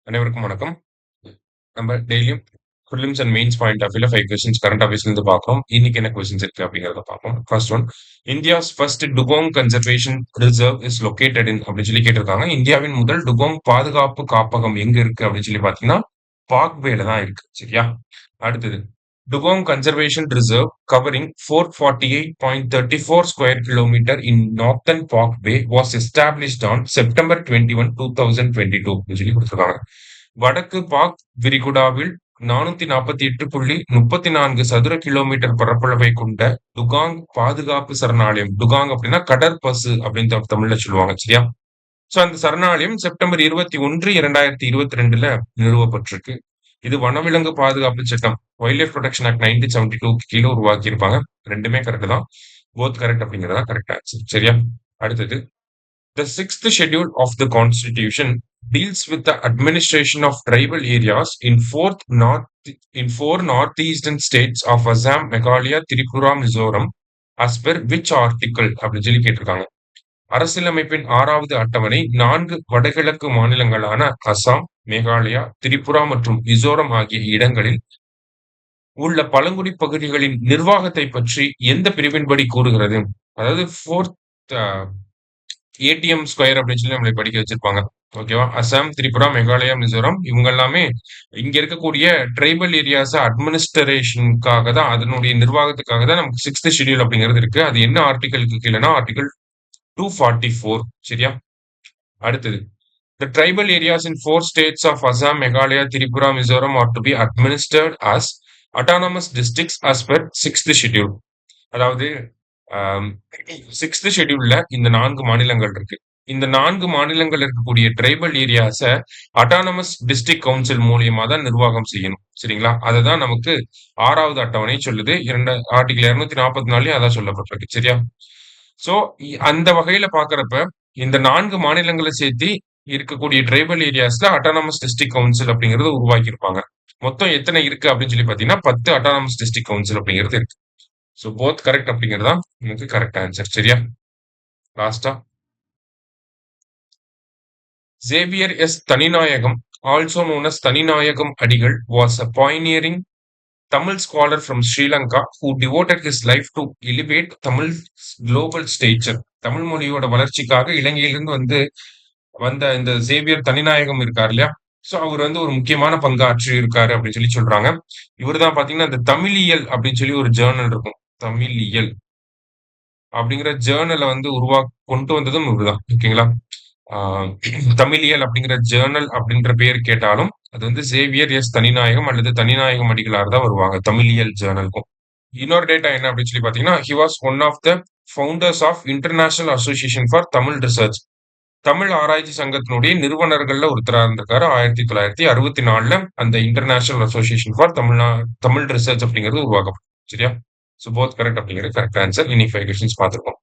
அனைவருக்கும் வணக்கம். நம்ம டெய்லியும் prelims and mains point of வியூல 5 கொஸ்டின்ஸ் கரண்ட் அஃபேர்ஸ்ல இருந்து பார்க்கிறோம். இன்னைக்கு என்ன கொஸ்டின்ஸ் இருக்கு அப்படிங்கிறத பார்ப்போம். First one, India's first dugong conservation reserve is located in அப்படின்னு சொல்லி கேட்டிருக்காங்க. இந்தியாவின் முதல் டுகோங் பாதுகாப்பு காப்பகம் எங்க இருக்கு அப்படின்னு சொல்லி பார்த்தீங்கன்னா பாக்பேல தான் இருக்கு. சரியா? அடுத்தது, dugong conservation reserve covering 448.34 square kilometre in northern Palk Bay was established on September 21, 2022 அப்படின்னு சொல்லி கொடுத்திருக்காங்க. வடக்கு பாக் விரிகுடாவில் 448.34 சதுர கிலோமீட்டர் பரப்பளவை கொண்ட டுகாங் பாதுகாப்பு சரணாலயம். டுகாங் அப்படின்னா கடற்பசு அப்படின்னு தமிழ்ல சொல்லுவாங்க. சரியா? சோ அந்த சரணாலயம் செப்டம்பர் 21, 2022ல நிறுவப்பட்டிருக்கு. இது வனவிலங்கு பாதுகாப்பு சட்டம் வைல்ட் லைஃப் ப்ரொடெக்ஷன் ஆக்ட் 1972 கீழே உருவாக்கி இருப்பாங்க. ரெண்டுமே கரெக்ட் தான். போத் கரெக்ட் அப்படிங்கறதா கரெக்ட் ஆன்சர். சரியா? அடுத்தது, the sixth schedule of the Constitution deals with the administration of tribal areas in four northeastern states of Assam, Meghalaya, Tripura, Mizoram, as per which article அப்படின்னு சொல்லி கேட்டிருக்காங்க. அரசியலமைப்பின் 6வது அட்டவணை 4 வடகிழக்கு மாநிலங்களான அசாம், மேகாலயா, திரிபுரா மற்றும் மிசோரம் ஆகிய இடங்களில் உள்ள பழங்குடி பகுதிகளின் நிர்வாகத்தை பற்றி எந்த பிரிவின்படி கூறுகிறது? அதாவது ஃபோர்த் ஏடிஎம் ஸ்கொயர் அப்படின்னு சொல்லி நம்மளை படிக்க வச்சிருப்பாங்க. ஓகேவா? அசாம், திரிபுரா, மேகாலயா, மிசோரம் இவங்க எல்லாமே இங்க இருக்கக்கூடிய ட்ரைபல் ஏரியாஸ் அட்மினிஸ்ட்ரேஷனுக்காக தான், அதனுடைய நிர்வாகத்துக்காக தான் நமக்கு 6th ஷெட்யூல் அப்படிங்கிறது இருக்கு. அது என்ன ஆர்டிகலுக்கு கீழேனா ஆர்டிகல் 244. சரியா? அடுத்தது, the tribal areas in 4 states of Assam, Meghalaya, Tripura, Mizoram are to be administered as autonomous districts as per 6th schedule. அதாவது 6th ஷெட்யூல்ல இந்த 4 மாநிலங்கள் இருக்கு. இந்த 4 மாநிலங்கள் இருக்கக்கூடிய ட்ரைபல் ஏரியாஸ அட்டானமஸ் டிஸ்ட்ரிக்ட் கவுன்சில் மூலியமா தான் நிர்வாகம் செய்யணும். சரிங்களா? அததான் நமக்கு 6வது அட்டவணை சொல்லுது. ஆர்டிகல் 244 அதான் சொல்லப்பட்டிருக்கு. சரியா? சோ அந்த வகையில பாக்குறப்ப இந்த 4 மாநிலங்களை சேர்த்து இருக்கக்கூடிய ட்ரைபல் ஏரியாஸ்ல அட்டானமஸ் டிஸ்ட்ரிக்ட் கவுன்சில் அப்படிங்கறது உருவாக்கி இருப்பாங்க. மொத்தம் எத்தனை இருக்கு அப்படின்னு சொல்லி பாத்தீங்கன்னா 10 அட்டானமஸ் டிஸ்ட்ரிக்ட் கவுன்சில் அப்படிங்கிறது இருக்கு. சோ போத் கரெக்ட் அப்படிங்கறதா நமக்கு கரெக்ட் ஆன்சர். சரியா? லாஸ்டா, Xavier S Thaninayagam, also known as Thaninayagam Adigal, was a pioneering Tamil scholar from Sri Lanka who devoted his life to elevate Tamil's global stature. Tamil மொழியோட வளர்ச்சிக்காக இலங்கையிலிருந்து வந்த இந்த சேவியர் தனிநாயகம் இருக்காரு இல்லையா? சோ அவர் ஒரு முக்கியமான பங்காற்றி இருக்காரு அப்படின்னு சொல்லி சொல்றாங்க. இவர்தான் பாத்தீங்கன்னா இந்த தமிழியல் அப்படின்னு சொல்லி ஒரு ஜேர்னல் இருக்கும். தமிழியல் அப்படிங்கிற ஜேர்னலை கொண்டு வந்ததும் இவர்தான். ஓகேங்களா? தமிழியல் அப்படிங்கிற ஜேர்னல் அப்படின்ற பேர் கேட்டாலும் அது சேவியர் எஸ் தனிநாயகம் அல்லது தனிநாயகம் அடிகளார் தான் வருவாங்க தமிழியல் ஜேர்னலுக்கும். இன்னொரு டேட்டா என்ன அப்படின்னு சொல்லி பாத்தீங்கன்னா, he was one of the founders of International Association for Tamil Research. Tamil ஆராய்ச்சி சங்கத்தினுடைய நிறுவனர்கள்ல ஒருத்தரா இருந்திருக்காரு. 1964ல அந்த international association for Tamil research அப்படிங்கிறது உருவாக்கப்படும். சரியா? சோ போத் கரெக்ட் அப்படிங்கிறது கரெக்ட் ஆன்சர். இனி 5 கொஸ்டின்ஸ் பார்த்திருக்கோம்.